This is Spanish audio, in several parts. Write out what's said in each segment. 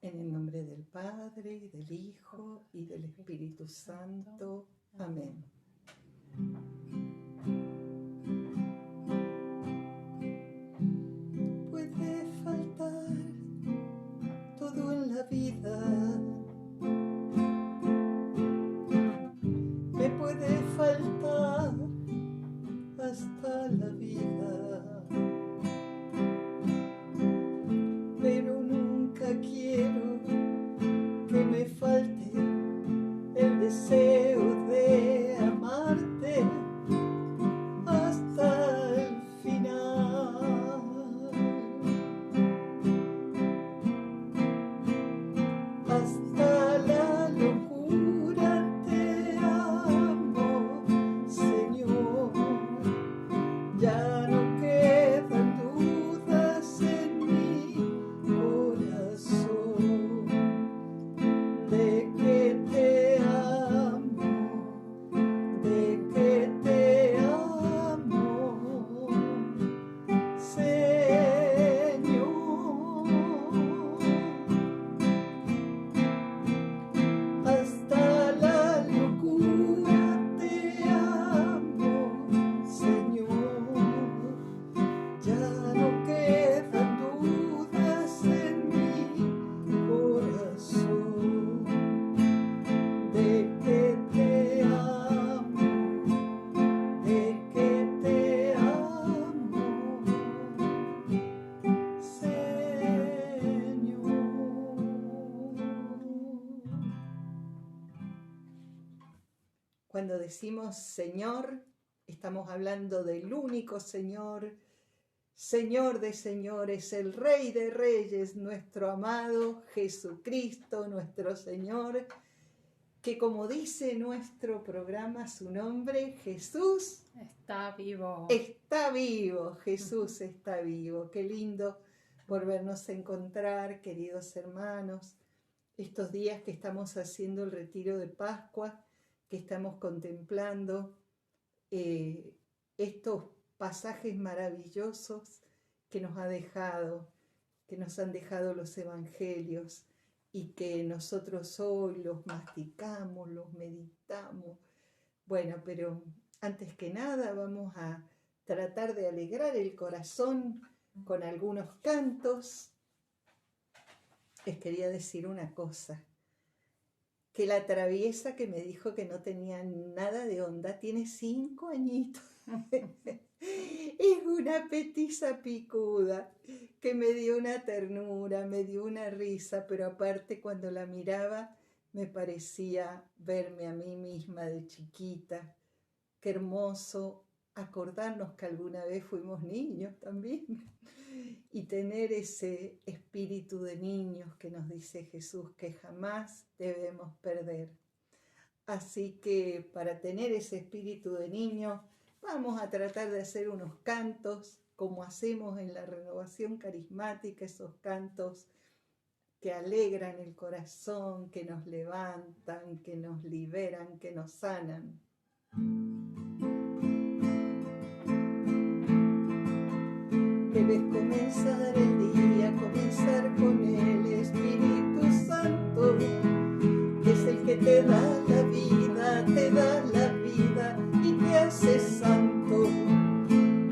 En el nombre del Padre, y del Hijo, y del Espíritu Santo. Amén. Puede faltar todo en la vida. Me puede faltar hasta la vida. Pero nunca quiero que me falte el deseo de amarte hasta el final. Hasta la locura te amo, Señor. Ya no quedan dudas en mi corazón de que te amo, de que te amo, Señor. Hasta la locura te amo, Señor. Ya no quedan dudas en mi corazón de que te amo, de que te amo, Señor. Cuando decimos Señor, estamos hablando del único Señor, Señor de señores, el Rey de reyes, nuestro amado Jesucristo, nuestro Señor, que como dice nuestro programa, su nombre, Jesús Está vivo. está vivo, Jesús está vivo. Qué lindo volvernos a encontrar, queridos hermanos, estos días que estamos haciendo el retiro de Pascua, que estamos contemplando estos pasajes maravillosos que nos han dejado los evangelios y que nosotros hoy los masticamos, los meditamos. Bueno, pero antes que nada vamos a tratar de alegrar el corazón con algunos cantos. Les quería decir una cosa, que la traviesa que me dijo que no tenía nada de onda tiene 5 añitos. Es una petiza picuda que me dio una ternura, me dio una risa, pero aparte cuando la miraba me parecía verme a mí misma de chiquita. Qué hermoso acordarnos que alguna vez fuimos niños también y tener ese espíritu de niños que nos dice Jesús que jamás debemos perder. Así que para tener ese espíritu de niño vamos a tratar de hacer unos cantos como hacemos en la renovación carismática, esos cantos que alegran el corazón, que nos levantan, que nos liberan, que nos sanan. Debes comenzar el día, comenzar con el Espíritu Santo, que es el que te da la vida y te hace santo.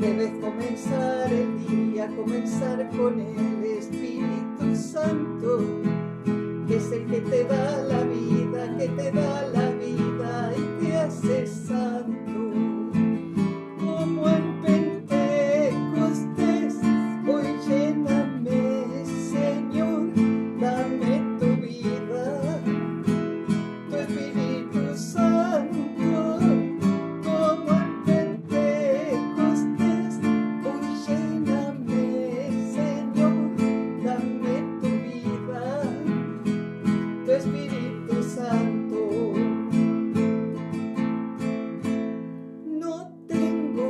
Debes comenzar el día, comenzar con el Espíritu Santo, que es el que te da la vida, que te da la vida y te hace santo. Como en Pentecostés, hoy lléname, Señor, dame tu vida, tu Espíritu Santo. Como en Pentecostés, hoy lléname, Señor, dame tu vida, tu Espíritu Santo. No tengo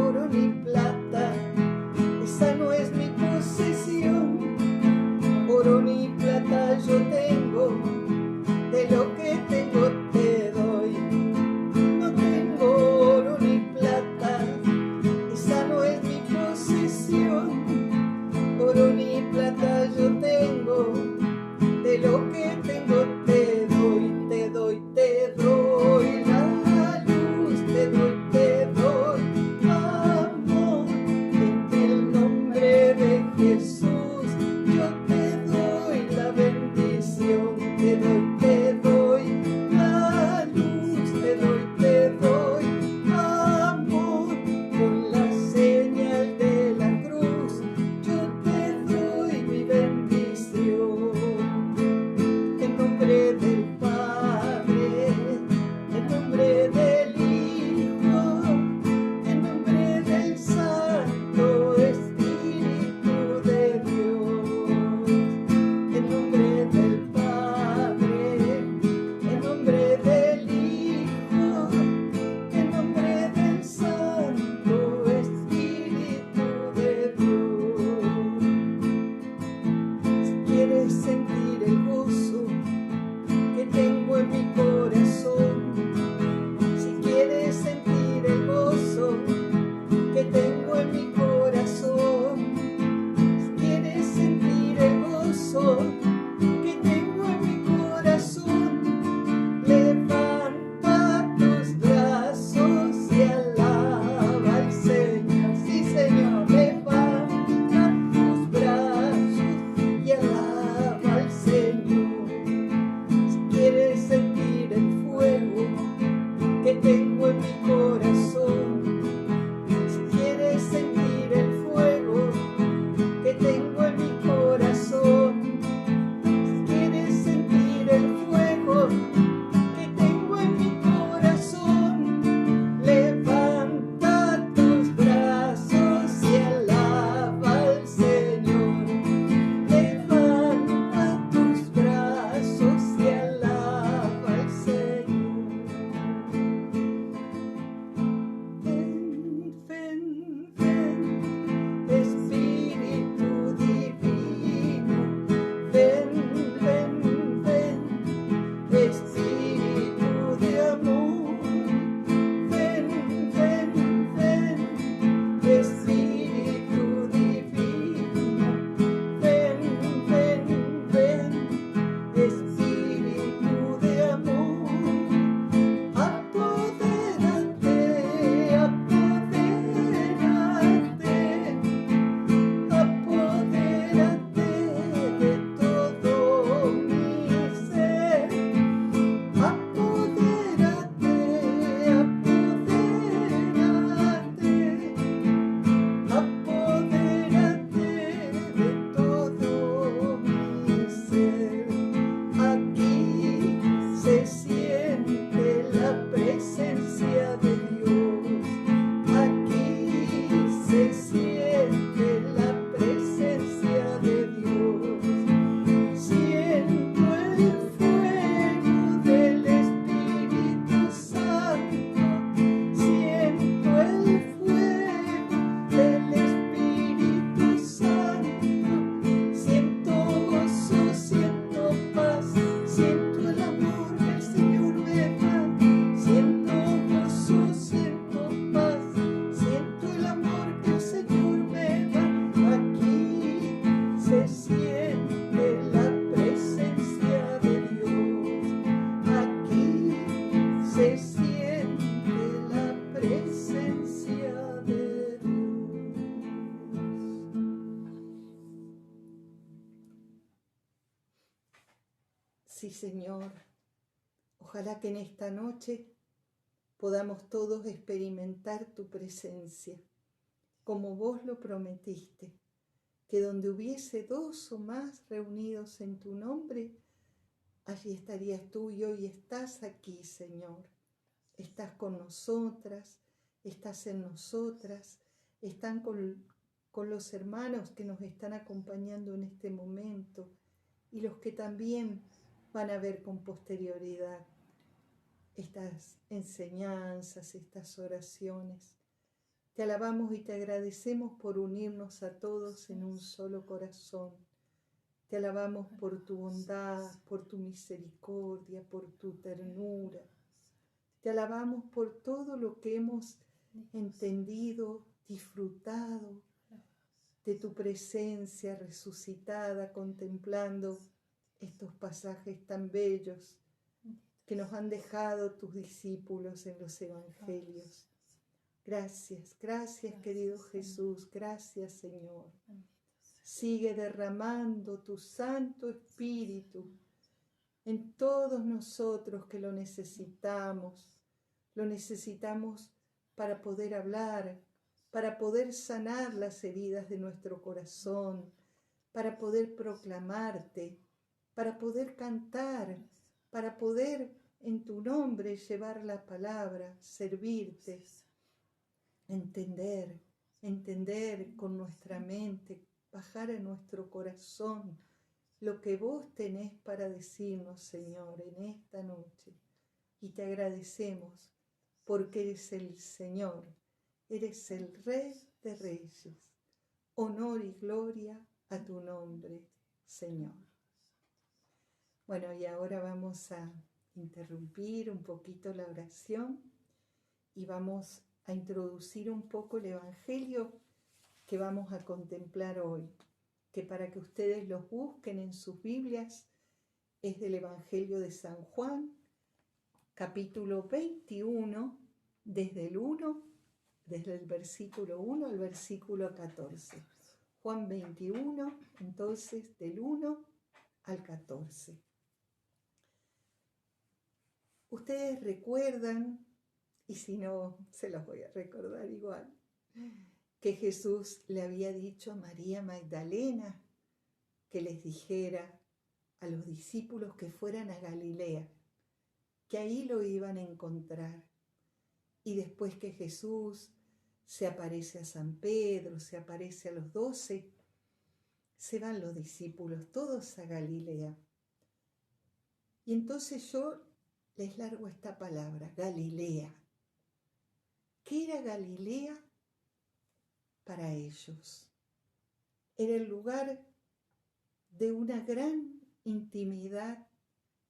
oro ni plata, esa no es mi posesión. Oro ni plata yo tengo, de lo que tengo te doy. No tengo oro ni plata, esa no es mi posesión. Oro ni plata yo tengo, de Sí, Señor. Ojalá que en esta noche podamos todos experimentar tu presencia, como vos lo prometiste, que donde hubiese 2 o más reunidos en tu nombre, allí estarías tú, y hoy estás aquí, Señor. Estás con nosotras, estás en nosotras, están con los hermanos que nos están acompañando en este momento y los que también van a ver con posterioridad estas enseñanzas, estas oraciones. Te alabamos y te agradecemos por unirnos a todos en un solo corazón. Te alabamos por tu bondad, por tu misericordia, por tu ternura. Te alabamos por todo lo que hemos entendido, disfrutado de tu presencia resucitada, contemplando estos pasajes tan bellos que nos han dejado tus discípulos en los evangelios. Gracias, gracias, querido Jesús, gracias, Señor. Sigue derramando tu Santo Espíritu en todos nosotros que lo necesitamos para poder hablar, para poder sanar las heridas de nuestro corazón, para poder proclamarte, para poder cantar, para poder en tu nombre llevar la palabra, servirte, entender con nuestra mente, bajar a nuestro corazón lo que vos tenés para decirnos, Señor, en esta noche. Y te agradecemos porque eres el Señor, eres el Rey de Reyes. Honor y gloria a tu nombre, Señor. Bueno, y ahora vamos a interrumpir un poquito la oración y vamos a introducir un poco el Evangelio que vamos a contemplar hoy, que para que ustedes los busquen en sus Biblias es del Evangelio de San Juan, capítulo 21, desde el versículo 1 al versículo 14. Juan 21, entonces, del 1 al 14. Ustedes recuerdan, y si no, se los voy a recordar igual, que Jesús le había dicho a María Magdalena que les dijera a los discípulos que fueran a Galilea, que ahí lo iban a encontrar. Y después que Jesús se aparece a San Pedro, se aparece a los 12, se van los discípulos todos a Galilea. Y entonces yo les largo esta palabra, Galilea. ¿Qué era Galilea para ellos? Era el lugar de una gran intimidad,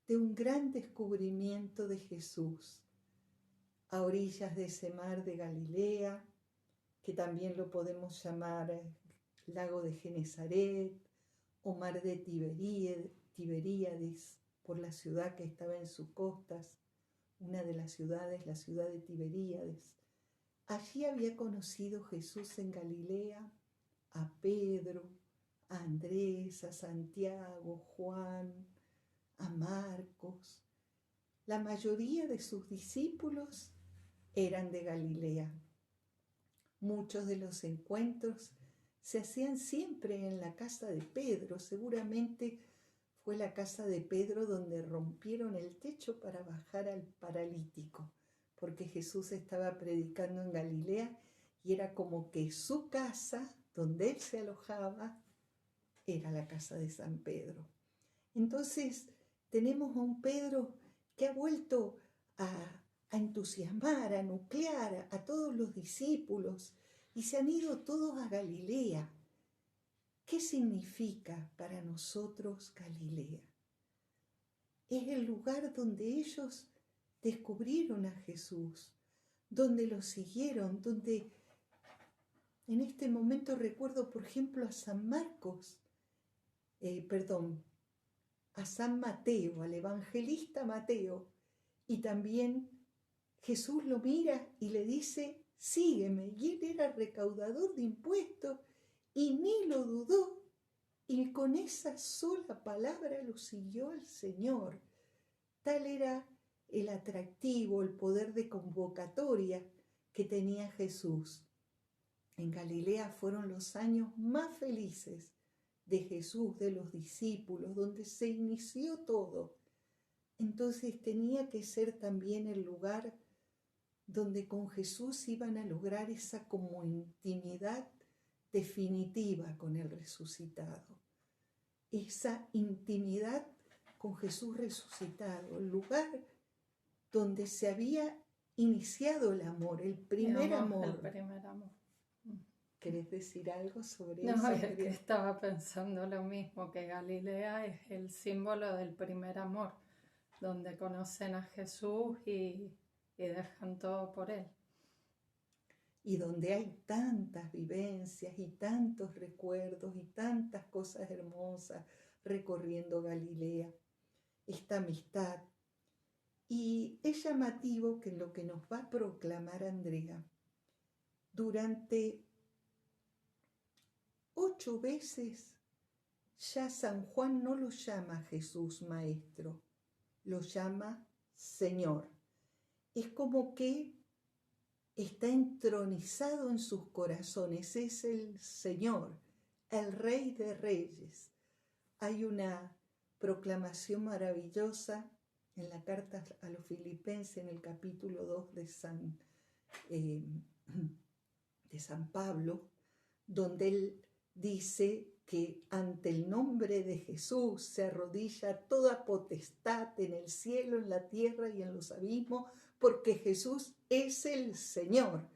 de un gran descubrimiento de Jesús, a orillas de ese mar de Galilea, que también lo podemos llamar lago de Genesaret o mar de Tiberíades, por la ciudad que estaba en sus costas, una de las ciudades, la ciudad de Tiberíades. Allí había conocido Jesús en Galilea a Pedro, a Andrés, a Santiago, Juan, a Marcos. La mayoría de sus discípulos eran de Galilea. Muchos de los encuentros se hacían siempre en la casa de Pedro. Seguramente fue la casa de Pedro donde rompieron el techo para bajar al paralítico, porque Jesús estaba predicando en Galilea y era como que su casa, donde él se alojaba, era la casa de San Pedro. Entonces tenemos a un Pedro que ha vuelto a entusiasmar, a nuclear a todos los discípulos y se han ido todos a Galilea. ¿Qué significa para nosotros Galilea? Es el lugar donde ellos descubrieron a Jesús, donde lo siguieron, donde en este momento recuerdo, por ejemplo, a San Marcos, a San Mateo, al evangelista Mateo, y también Jesús lo mira y le dice, sígueme, y él era recaudador de impuestos y ni lo dudó Y con esa sola palabra lo siguió al Señor. Tal era el atractivo, el poder de convocatoria que tenía Jesús. En Galilea fueron los años más felices de Jesús, de los discípulos, donde se inició todo. Entonces tenía que ser también el lugar donde con Jesús iban a lograr esa como intimidad definitiva con el resucitado. Esa intimidad con Jesús resucitado, el lugar donde se había iniciado el amor, el primer amor. El primer amor. ¿Querés decir algo sobre no, eso? No, es que estaba pensando lo mismo, que Galilea es el símbolo del primer amor, donde conocen a Jesús y dejan todo por él. Y donde hay tantas vivencias y tantos recuerdos y tantas cosas hermosas recorriendo Galilea, esta amistad. Y es llamativo que lo que nos va a proclamar Andrea, durante 8 veces ya San Juan no lo llama Jesús Maestro, lo llama Señor. Es como que está entronizado en sus corazones, es el Señor, el Rey de Reyes. Hay una proclamación maravillosa en la carta a los Filipenses, en el capítulo 2 de San Pablo, donde él dice que ante el nombre de Jesús se arrodilla toda potestad en el cielo, en la tierra y en los abismos, porque Jesús es el Señor.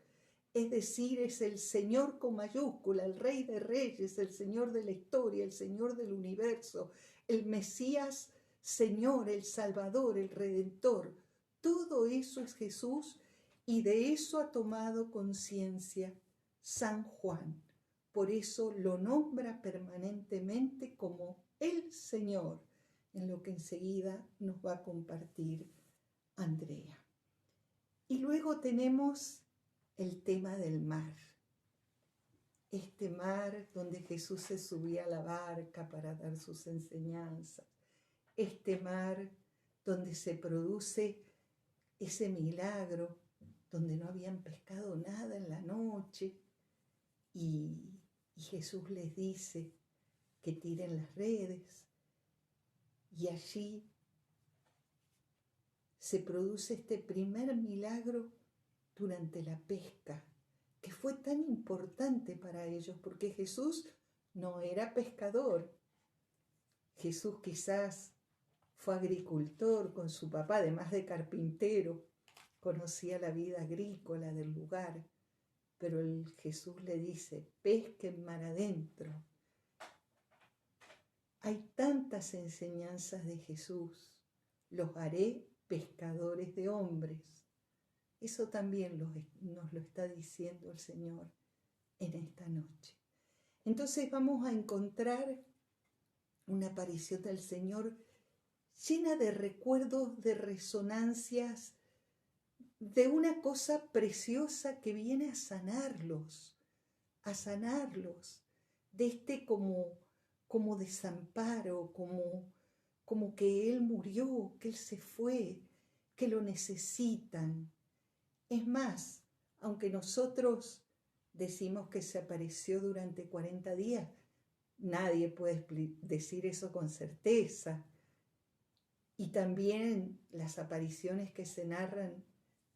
Es decir, es el Señor con mayúscula, el Rey de Reyes, el Señor de la historia, el Señor del universo, el Mesías Señor, el Salvador, el Redentor. Todo eso es Jesús y de eso ha tomado conciencia San Juan. Por eso lo nombra permanentemente como el Señor, en lo que enseguida nos va a compartir Andrea. Y luego tenemos el tema del mar. Este mar donde Jesús se subía a la barca para dar sus enseñanzas. Este mar donde se produce ese milagro, donde no habían pescado nada en la noche y Jesús les dice que tiren las redes y allí se produce este primer milagro durante la pesca, que fue tan importante para ellos, porque Jesús no era pescador. Jesús quizás fue agricultor con su papá, además de carpintero, conocía la vida agrícola del lugar, pero Jesús le dice, pesquen mar adentro. Hay tantas enseñanzas de Jesús, los haré pescadores de hombres. Eso también nos lo está diciendo el Señor en esta noche. Entonces vamos a encontrar una aparición del Señor llena de recuerdos, de resonancias, de una cosa preciosa que viene a sanarlos, de este como desamparo, como que Él murió, que Él se fue, que lo necesitan. Es más, aunque nosotros decimos que se apareció durante 40 días, nadie puede decir eso con certeza. Y también las apariciones que se narran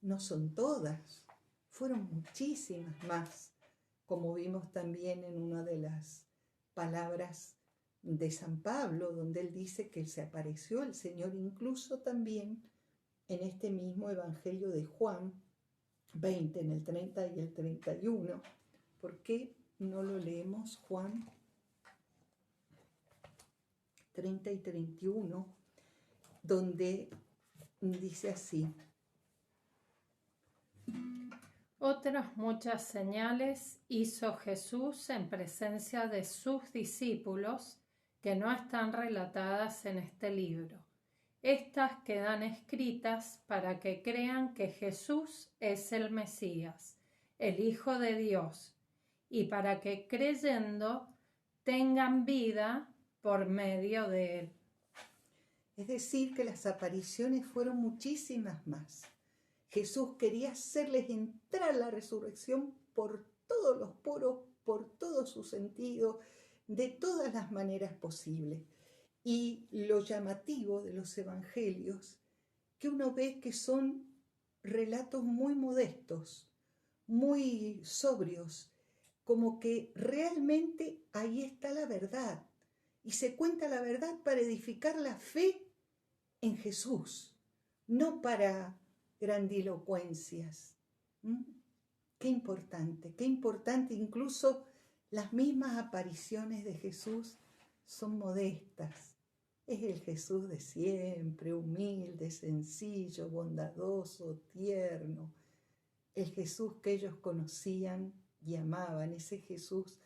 no son todas, fueron muchísimas más, como vimos también en una de las palabras de San Pablo, donde él dice que se apareció el Señor, incluso también en este mismo Evangelio de Juan 20, en el 30 y el 31. ¿Por qué no lo leemos? Juan 30 y 31, donde dice así. Otras muchas señales hizo Jesús en presencia de sus discípulos que no están relatadas en este libro. Estas quedan escritas para que crean que Jesús es el Mesías, el Hijo de Dios, y para que creyendo tengan vida por medio de él. Es decir, que las apariciones fueron muchísimas más. Jesús quería hacerles entrar la resurrección por todos los poros, por todo su sentido, de todas las maneras posibles. Y lo llamativo de los evangelios, que uno ve que son relatos muy modestos, muy sobrios, como que realmente ahí está la verdad. Y se cuenta la verdad para edificar la fe en Jesús, no para grandilocuencias. Qué importante, incluso las mismas apariciones de Jesús son modestas. Es el Jesús de siempre, humilde, sencillo, bondadoso, tierno. El Jesús que ellos conocían y amaban, ese Jesús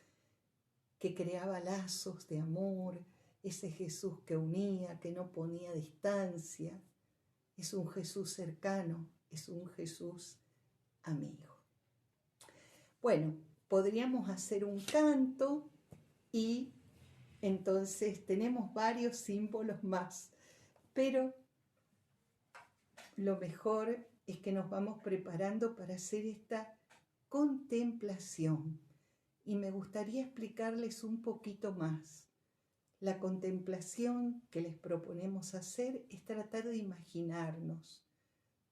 que creaba lazos de amor, ese Jesús que unía, que no ponía distancia. Es un Jesús cercano, es un Jesús amigo. Bueno, podríamos hacer un canto y entonces tenemos varios símbolos más, pero lo mejor es que nos vamos preparando para hacer esta contemplación. Y me gustaría explicarles un poquito más. La contemplación que les proponemos hacer es tratar de imaginarnos.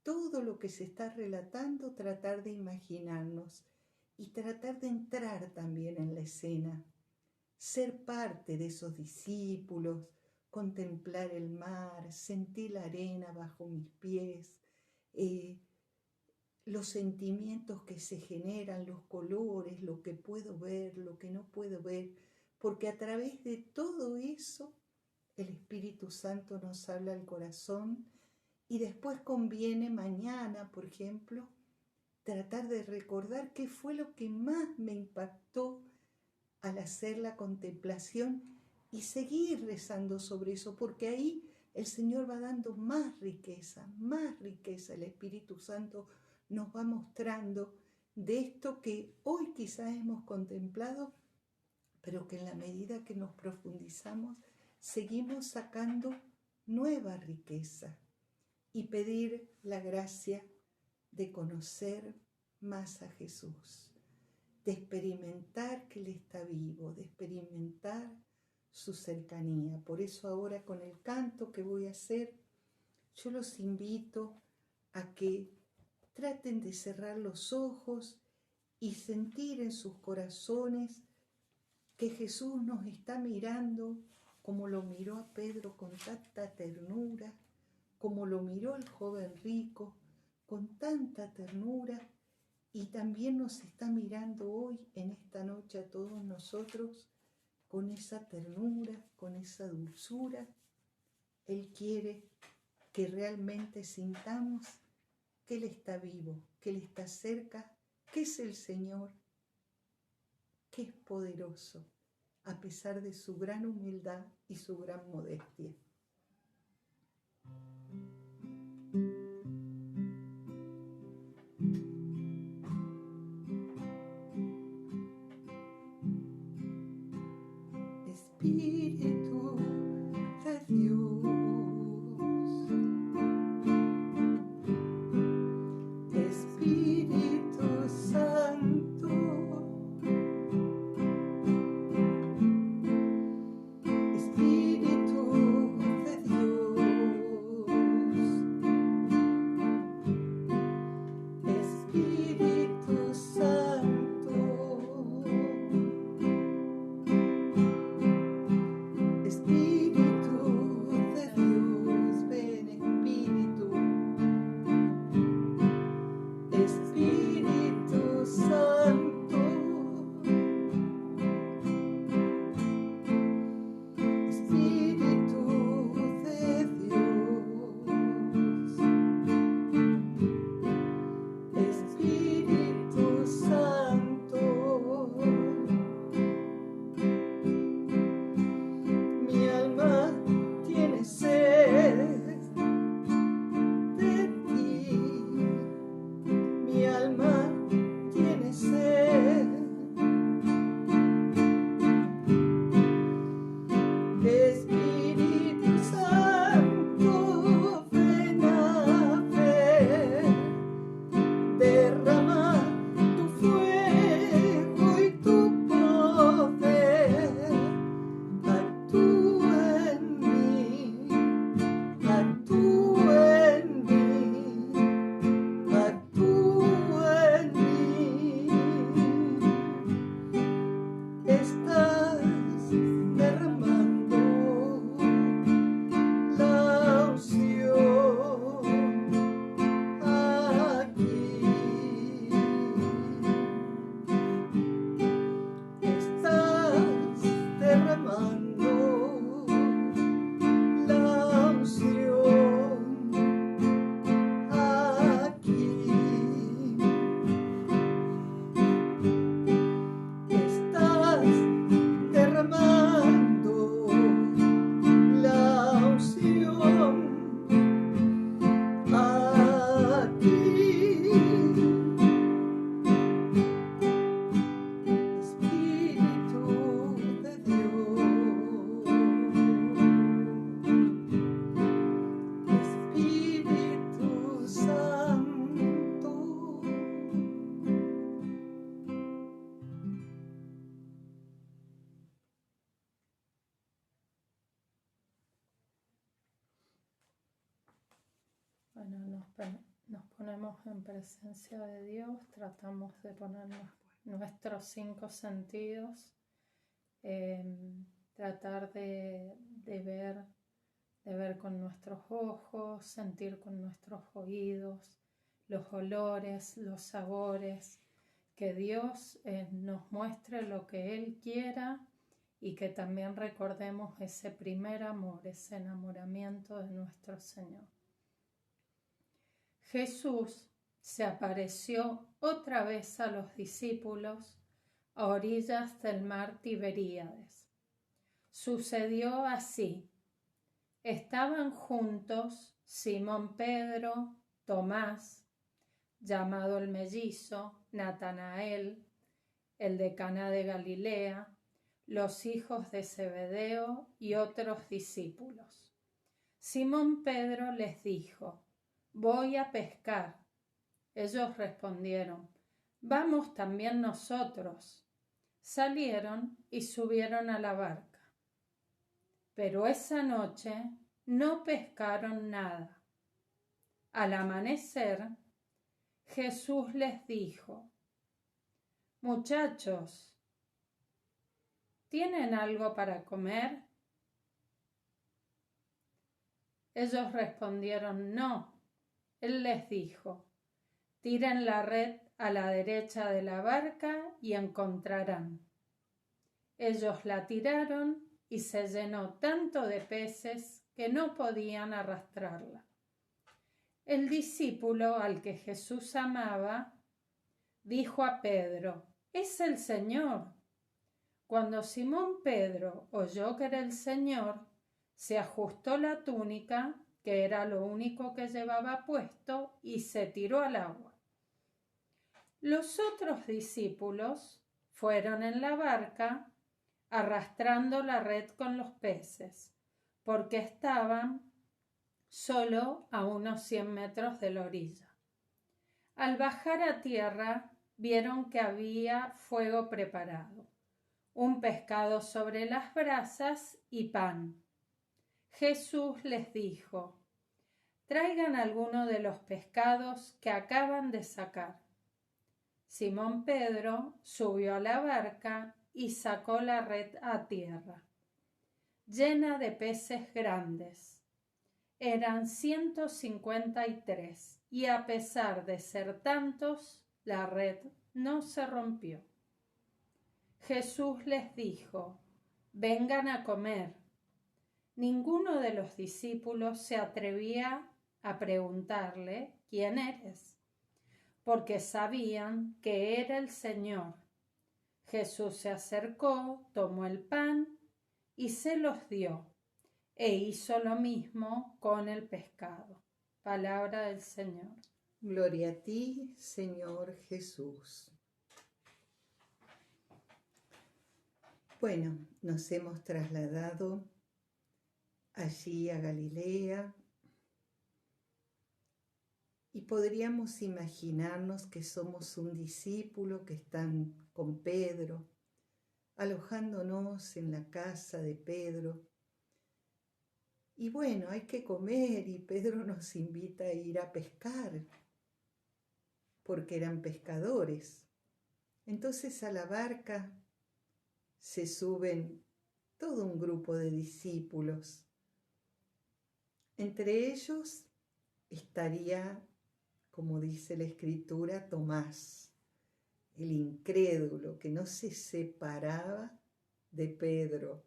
Todo lo que se está relatando, tratar de imaginarnos y tratar de entrar también en la escena. Ser parte de esos discípulos, contemplar el mar, sentir la arena bajo mis pies, los sentimientos que se generan, los colores, lo que puedo ver, lo que no puedo ver, porque a través de todo eso el Espíritu Santo nos habla al corazón y después conviene mañana, por ejemplo, tratar de recordar qué fue lo que más me impactó al hacer la contemplación y seguir rezando sobre eso, porque ahí el Señor va dando más riqueza, el Espíritu Santo nos va mostrando de esto que hoy quizás hemos contemplado, pero que en la medida que nos profundizamos, seguimos sacando nueva riqueza y pedir la gracia de conocer más a Jesús, de experimentar que Él está vivo, de experimentar su cercanía. Por eso ahora con el canto que voy a hacer, yo los invito a que traten de cerrar los ojos y sentir en sus corazones que Jesús nos está mirando como lo miró a Pedro con tanta ternura, como lo miró al joven rico con tanta ternura, y también nos está mirando hoy en esta noche a todos nosotros con esa ternura, con esa dulzura. Él quiere que realmente sintamos que Él está vivo, que Él está cerca, que es el Señor, que es poderoso, a pesar de su gran humildad y su gran modestia. Espíritu de Dios, Espíritu Santo, Espíritu Bueno, nos ponemos en presencia de Dios, tratamos de ponernos nuestros 5 sentidos, tratar de ver con nuestros ojos, sentir con nuestros oídos, los olores, los sabores, que Dios nos muestre lo que Él quiera y que también recordemos ese primer amor, ese enamoramiento de nuestro Señor. Jesús se apareció otra vez a los discípulos a orillas del mar Tiberíades. Sucedió así. Estaban juntos Simón Pedro, Tomás, llamado el mellizo, Natanael, el de Caná de Galilea, los hijos de Zebedeo y otros discípulos. Simón Pedro les dijo: «Voy a pescar». Ellos respondieron: «Vamos también nosotros». Salieron y subieron a la barca. Pero esa noche no pescaron nada. Al amanecer, Jesús les dijo: «Muchachos, ¿tienen algo para comer?». Ellos respondieron: «No». Él les dijo: «Tiren la red a la derecha de la barca y encontrarán». Ellos la tiraron y se llenó tanto de peces que no podían arrastrarla. El discípulo al que Jesús amaba dijo a Pedro: «Es el Señor». Cuando Simón Pedro oyó que era el Señor, se ajustó la túnica, que era lo único que llevaba puesto, y se tiró al agua. Los otros discípulos fueron en la barca arrastrando la red con los peces, porque estaban solo a unos 100 metros de la orilla. Al bajar a tierra, vieron que había fuego preparado, un pescado sobre las brasas y pan. Jesús les dijo: «Traigan alguno de los pescados que acaban de sacar». Simón Pedro subió a la barca y sacó la red a tierra, llena de peces grandes. Eran 153, y a pesar de ser tantos, la red no se rompió. Jesús les dijo: «Vengan a comer». Ninguno de los discípulos se atrevía a preguntarle: «¿Quién eres?», porque sabían que era el Señor. Jesús se acercó, tomó el pan y se los dio, e hizo lo mismo con el pescado. Palabra del Señor. Gloria a ti, Señor Jesús. Bueno, nos hemos trasladado allí a Galilea y podríamos imaginarnos que somos un discípulo que están con Pedro, alojándonos en la casa de Pedro. Y bueno, hay que comer y Pedro nos invita a ir a pescar, porque eran pescadores. Entonces a la barca se suben todo un grupo de discípulos. Entre ellos estaría, como dice la Escritura, Tomás, el incrédulo que no se separaba de Pedro,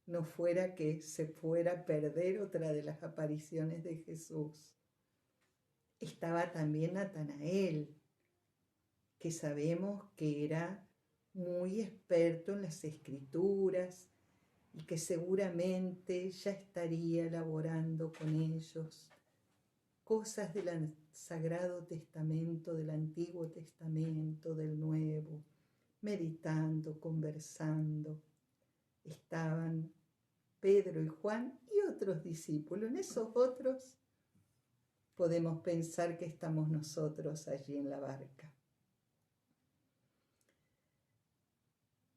no fuera que se fuera a perder otra de las apariciones de Jesús. Estaba también Natanael, que sabemos que era muy experto en las Escrituras y que seguramente ya estaría elaborando con ellos cosas del Sagrado Testamento, del Antiguo Testamento, del Nuevo, meditando, conversando. Estaban Pedro y Juan y otros discípulos. En esos otros podemos pensar que estamos nosotros allí en la barca.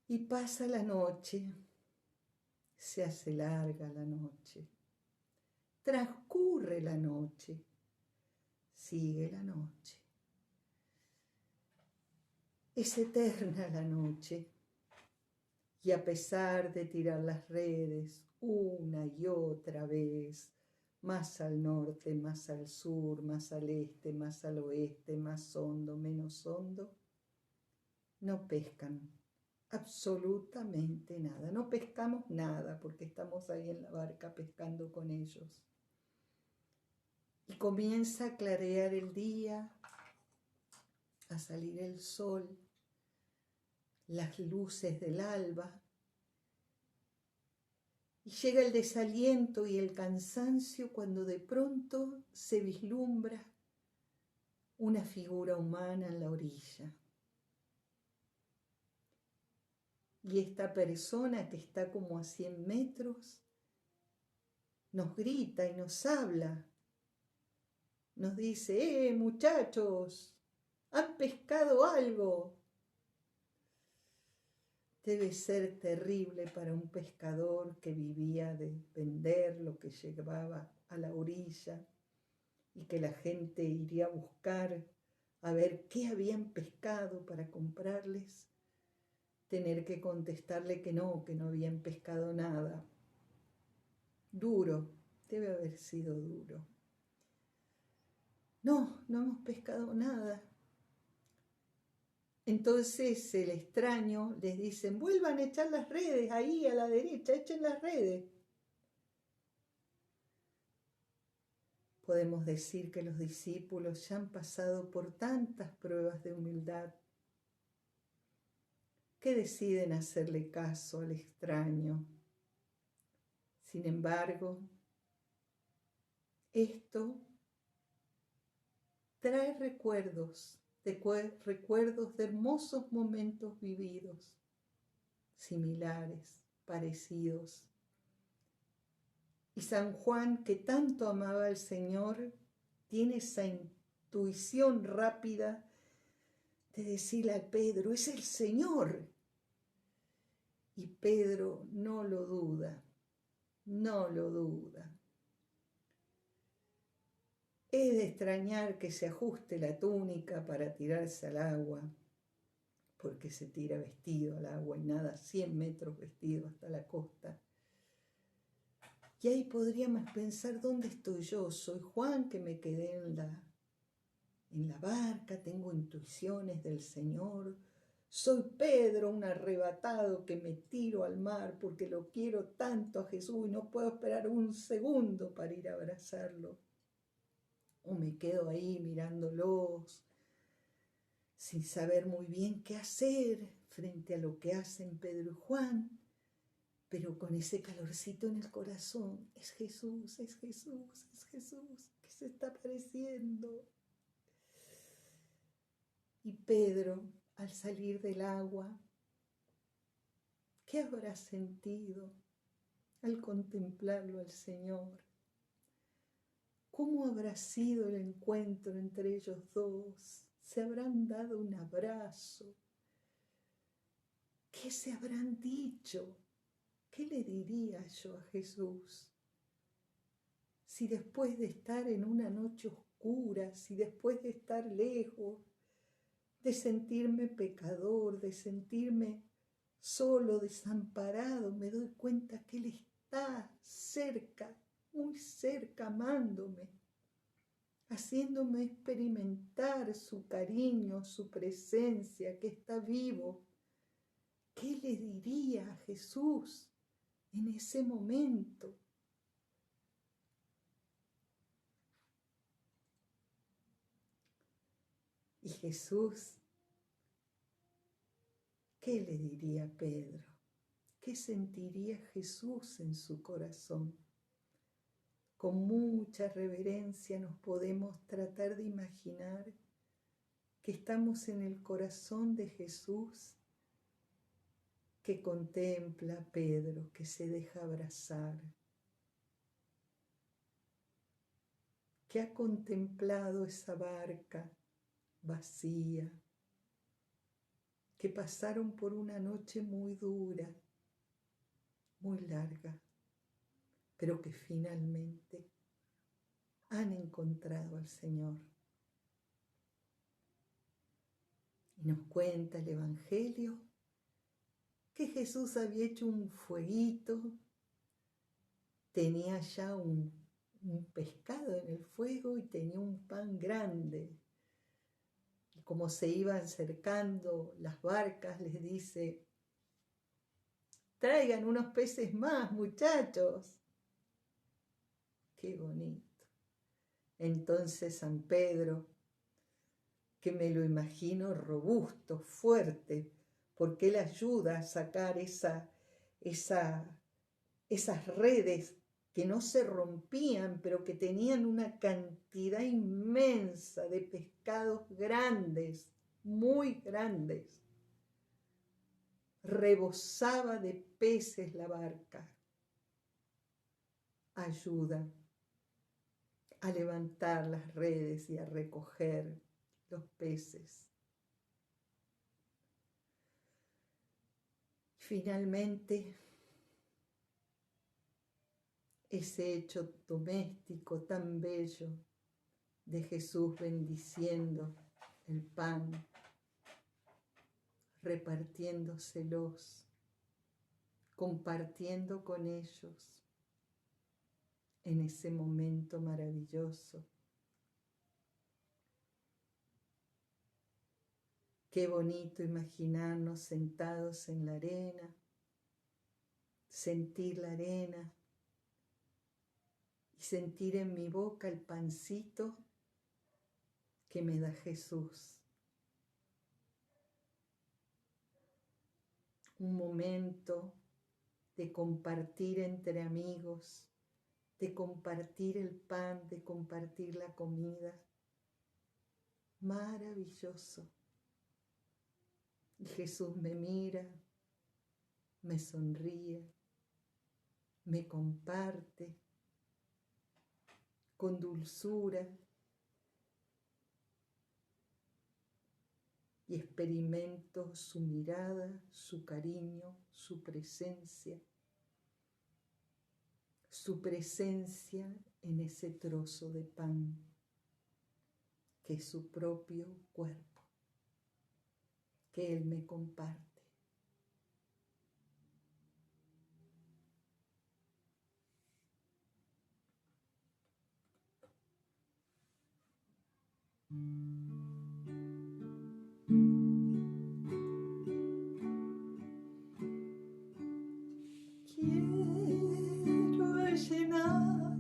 Y pasa la noche, se hace larga la noche, transcurre la noche. sigue la noche. Es eterna la noche. Y a pesar de tirar las redes una y otra vez, más al norte, más al sur, más al este, más al oeste, más hondo, menos hondo, no pescan absolutamente nada. No pescamos nada porque estamos ahí en la barca pescando con ellos. Y comienza a clarear el día, a salir el sol, las luces del alba. Y llega el desaliento y el cansancio cuando de pronto se vislumbra una figura humana en la orilla. Y esta persona que está como a 100 metros nos grita y nos habla. Nos dice, muchachos, ¿han pescado algo? Debe ser terrible para un pescador que vivía de vender lo que llevaba a la orilla y que la gente iría a buscar a ver qué habían pescado para comprarles, tener que contestarle que no habían pescado nada. Duro, debe haber sido duro. No hemos pescado nada. Entonces el extraño les dice, vuelvan a echar las redes ahí a la derecha, echen las redes. Podemos decir que los discípulos ya han pasado por tantas pruebas de humildad que deciden hacerle caso al extraño. Sin embargo, esto trae recuerdos de hermosos momentos vividos, similares, parecidos. Y San Juan, que tanto amaba al Señor, tiene esa intuición rápida de decirle a Pedro, es el Señor. Y Pedro no lo duda, no lo duda. Es de extrañar que se ajuste la túnica para tirarse al agua, porque se tira vestido al agua y nada 100 metros vestido hasta la costa. Y ahí podríamos pensar, ¿dónde estoy yo? Soy Juan, que me quedé en la barca, tengo intuiciones del Señor. Soy Pedro, un arrebatado que me tiro al mar porque lo quiero tanto a Jesús y no puedo esperar un segundo para ir a abrazarlo. O me quedo ahí mirándolos sin saber muy bien qué hacer frente a lo que hacen Pedro y Juan, pero con ese calorcito en el corazón. Es Jesús, es Jesús, es Jesús que se está apareciendo. Y Pedro, al salir del agua, ¿qué habrá sentido al contemplarlo al Señor? ¿Cómo habrá sido el encuentro entre ellos dos? ¿Se habrán dado un abrazo? ¿Qué se habrán dicho? ¿Qué le diría yo a Jesús? Si después de estar en una noche oscura, si después de estar lejos, de sentirme pecador, de sentirme solo, desamparado, me doy cuenta que Él está cerca, muy cerca, amándome, haciéndome experimentar su cariño, su presencia, que está vivo. ¿Qué le diría a Jesús en ese momento? Y Jesús, ¿qué le diría a Pedro? ¿Qué sentiría Jesús en su corazón? Con mucha reverencia nos podemos tratar de imaginar que estamos en el corazón de Jesús, que contempla a Pedro, que se deja abrazar, que ha contemplado esa barca vacía, que pasaron por una noche muy dura, muy larga, pero que finalmente han encontrado al Señor. Y nos cuenta el Evangelio que Jesús había hecho un fueguito, tenía ya un pescado en el fuego y tenía un pan grande. Y como se iban acercando las barcas, les dice: traigan unos peces más, muchachos. Qué bonito. Entonces San Pedro, que me lo imagino robusto, fuerte, porque él ayuda a sacar esas redes que no se rompían, pero que tenían una cantidad inmensa de pescados grandes, muy grandes. Rebosaba de peces la barca. Ayuda a levantar las redes y a recoger los peces. Finalmente, ese hecho doméstico tan bello de Jesús bendiciendo el pan, repartiéndoselos, compartiendo con ellos en ese momento maravilloso. Qué bonito imaginarnos sentados en la arena, sentir la arena y sentir en mi boca el pancito que me da Jesús. Un momento de compartir entre amigos, de compartir el pan, de compartir la comida. Maravilloso. Y Jesús me mira, me sonríe, me comparte con dulzura y experimento su mirada, su cariño, su presencia en ese trozo de pan que es su propio cuerpo, que Él me comparte. Quiero llenar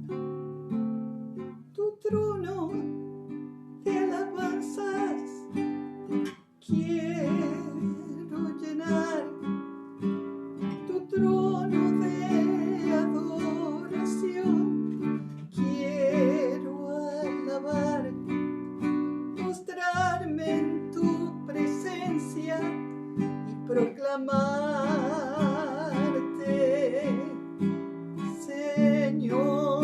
tu trono de alabanzas. Quiero llenar tu trono de adoración. Quiero alabar, mostrarme en tu presencia y proclamarte, Señor.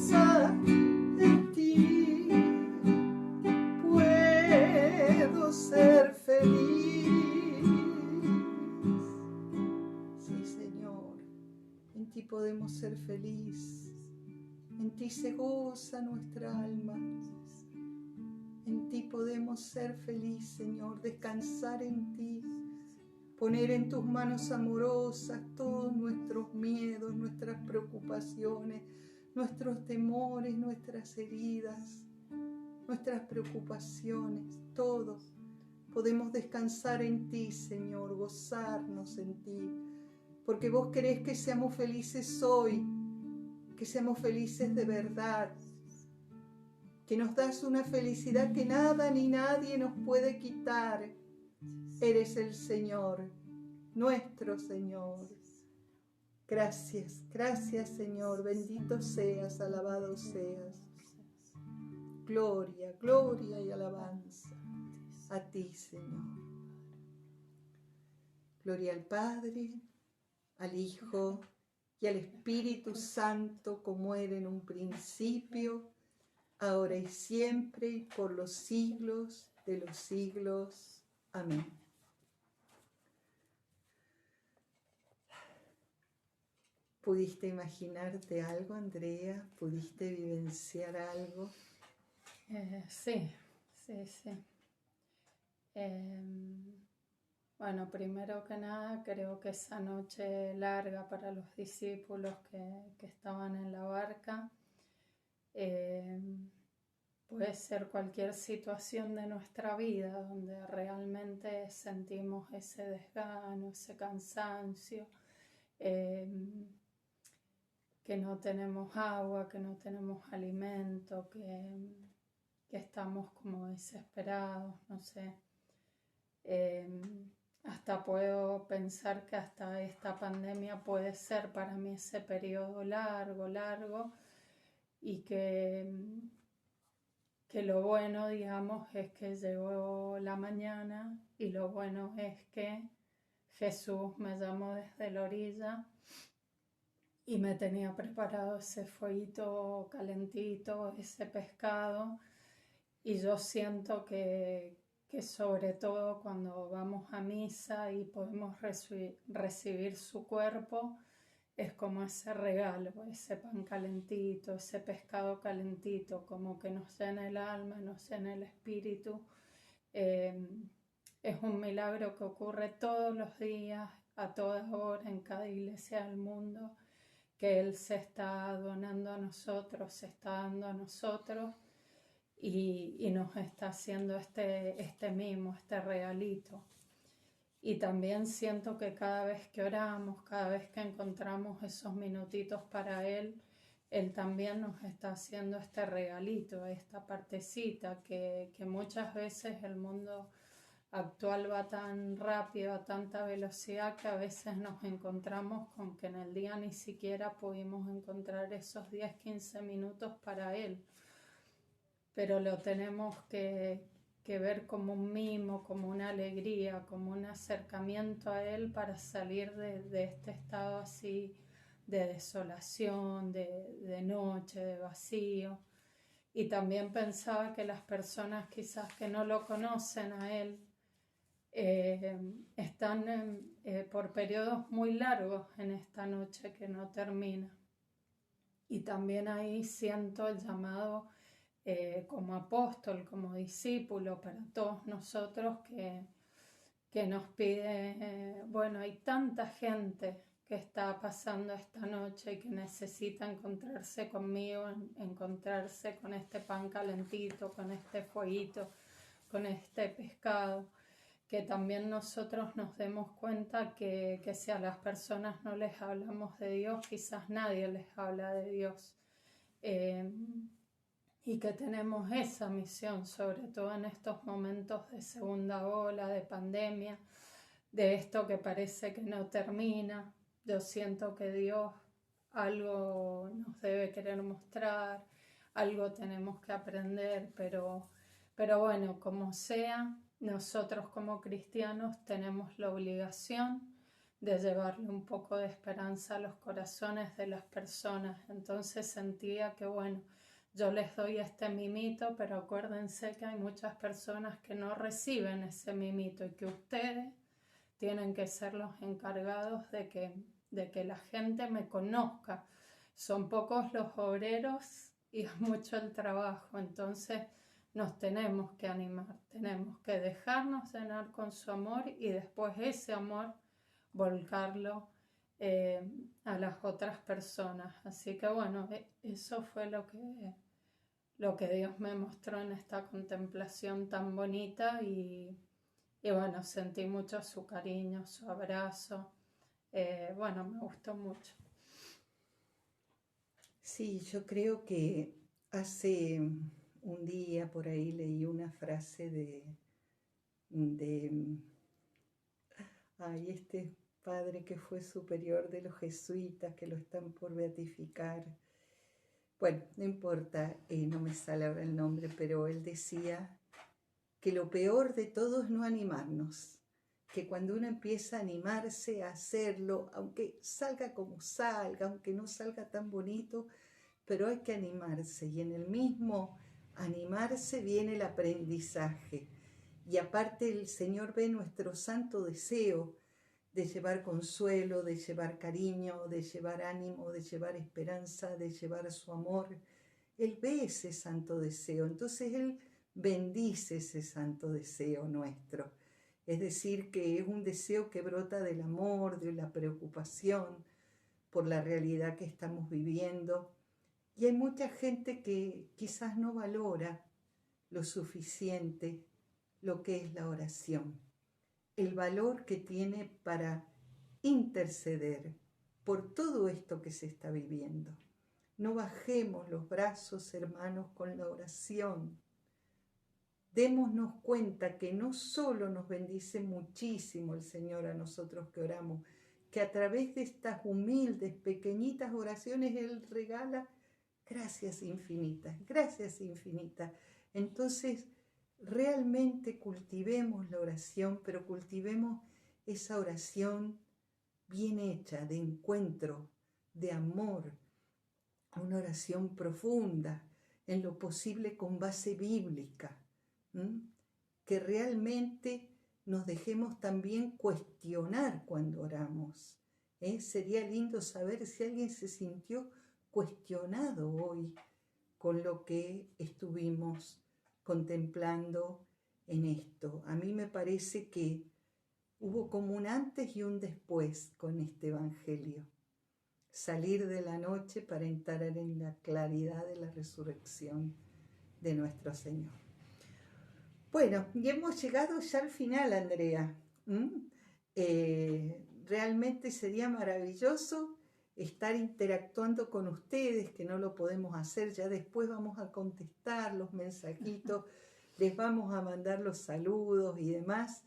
goza en ti, puedo ser feliz. Sí, Señor, en ti podemos ser felices. En ti se goza nuestra alma. En ti podemos ser felices, Señor, descansar en ti, poner en tus manos amorosas todos nuestros miedos, nuestras preocupaciones, nuestros temores, nuestras heridas, nuestras preocupaciones, todos. Podemos descansar en ti, Señor, gozarnos en ti, porque vos querés que seamos felices hoy, que seamos felices de verdad, que nos das una felicidad que nada ni nadie nos puede quitar. Eres el Señor, nuestro Señor. Gracias, gracias, Señor. Bendito seas, alabado seas. Gloria, gloria y alabanza a ti, Señor. Gloria al Padre, al Hijo y al Espíritu Santo, como era en un principio, ahora y siempre, y por los siglos de los siglos. Amén. ¿Pudiste imaginarte algo, Andrea? ¿Pudiste vivenciar algo? Sí. Bueno, primero que nada, creo que esa noche larga para los discípulos que estaban en la barca, puede ser cualquier situación de nuestra vida donde realmente sentimos ese desgano, ese cansancio, que no tenemos agua, que no tenemos alimento, que estamos como desesperados, no sé. Hasta puedo pensar que hasta esta pandemia puede ser para mí ese periodo largo, y que lo bueno, digamos, es que llegó la mañana, y lo bueno es que Jesús me llamó desde la orilla y me tenía preparado ese fueguito calentito, ese pescado, y yo siento que sobre todo cuando vamos a misa y podemos recibir su cuerpo, es como ese regalo, ese pan calentito, ese pescado calentito, como que nos llena el alma, nos llena el espíritu. Es un milagro que ocurre todos los días, a todas horas, en cada iglesia del mundo, que Él se está donando a nosotros, se está dando a nosotros, y nos está haciendo este mimo, este regalito. Y también siento que cada vez que oramos, cada vez que encontramos esos minutitos para Él, Él también nos está haciendo este regalito, esta partecita que muchas veces el mundo actual va tan rápido, a tanta velocidad, que a veces nos encontramos con que en el día ni siquiera pudimos encontrar esos 10-15 minutos para Él. Pero lo tenemos que ver como un mimo, como una alegría, como un acercamiento a Él para salir de este estado así de desolación, de noche, de vacío. Y también pensaba que las personas quizás que no lo conocen a Él están por periodos muy largos en esta noche que no termina. Y también ahí siento el llamado como apóstol, como discípulo para todos nosotros, que nos pide, bueno, hay tanta gente que está pasando esta noche y que necesita encontrarse conmigo, encontrarse con este pan calentito, con este fueguito, con este pescado, que también nosotros nos demos cuenta que si a las personas no les hablamos de Dios, quizás nadie les habla de Dios. Y que tenemos esa misión, sobre todo en estos momentos de segunda ola, de pandemia, de esto que parece que no termina. Yo siento que Dios algo nos debe querer mostrar, algo tenemos que aprender, pero bueno, como sea, nosotros como cristianos tenemos la obligación de llevarle un poco de esperanza a los corazones de las personas. Entonces sentía que, bueno, yo les doy este mimito, pero acuérdense que hay muchas personas que no reciben ese mimito y que ustedes tienen que ser los encargados de que la gente me conozca. Son pocos los obreros y es mucho el trabajo, entonces nos tenemos que animar, tenemos que dejarnos llenar con su amor y después ese amor volcarlo a las otras personas. Así que bueno, eso fue lo que Dios me mostró en esta contemplación tan bonita y bueno, sentí mucho su cariño, su abrazo. Bueno, me gustó mucho. Sí, yo creo que hace un día por ahí leí una frase de este padre que fue superior de los jesuitas, que lo están por beatificar. Bueno, no importa, no me sale ahora el nombre, pero él decía que lo peor de todo es no animarnos, que cuando uno empieza a animarse a hacerlo, aunque salga como salga, aunque no salga tan bonito, pero hay que animarse, y en el mismo animarse viene el aprendizaje. Y aparte el Señor ve nuestro santo deseo de llevar consuelo, de llevar cariño, de llevar ánimo, de llevar esperanza, de llevar su amor. Él ve ese santo deseo, entonces Él bendice ese santo deseo nuestro. Es decir, que es un deseo que brota del amor, de la preocupación por la realidad que estamos viviendo. Y hay mucha gente que quizás no valora lo suficiente lo que es la oración, el valor que tiene para interceder por todo esto que se está viviendo. No bajemos los brazos, hermanos, con la oración. Démonos cuenta que no solo nos bendice muchísimo el Señor a nosotros que oramos, que a través de estas humildes, pequeñitas oraciones Él regala gracias infinitas, gracias infinitas. Entonces, realmente cultivemos la oración, pero cultivemos esa oración bien hecha, de encuentro, de amor, una oración profunda, en lo posible con base bíblica, que realmente nos dejemos también cuestionar cuando oramos. Sería lindo saber si alguien se sintió cuestionado hoy con lo que estuvimos contemplando en esto. A mí me parece que hubo como un antes y un después con este evangelio. Salir de la noche para entrar en la claridad de la resurrección de nuestro Señor. Bueno, y hemos llegado ya al final, Andrea. Realmente sería maravilloso estar interactuando con ustedes, que no lo podemos hacer, ya después vamos a contestar los mensajitos, les vamos a mandar los saludos y demás,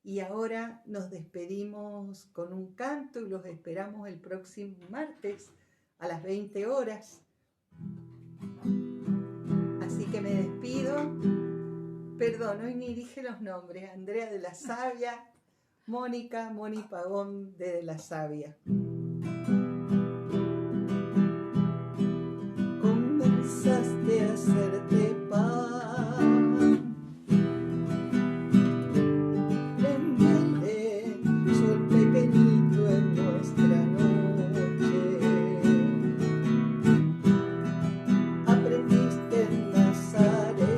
y ahora nos despedimos con un canto y los esperamos el próximo martes a las 20 horas. Así que me despido. Perdón, hoy ni dije los nombres. Andrea de la Sabia, Moni Pagón de la Sabia. Comenzaste a hacerte pan en Belén, sol pequeñito en nuestra noche. Aprendiste en Nazaret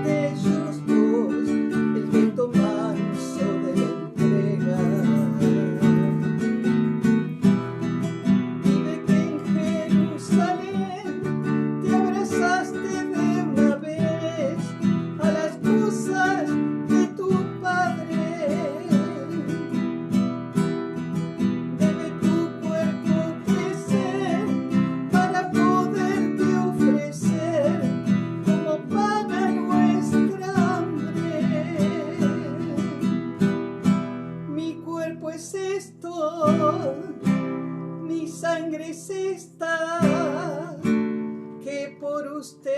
de ellos dos el gesto manso de la entrega. Te abrazaste de una vez a las cosas de tu Padre. Debe tu cuerpo crecer para poderte ofrecer como paga nuestra hambre. Mi cuerpo es esto, mi sangre es esta, que por usted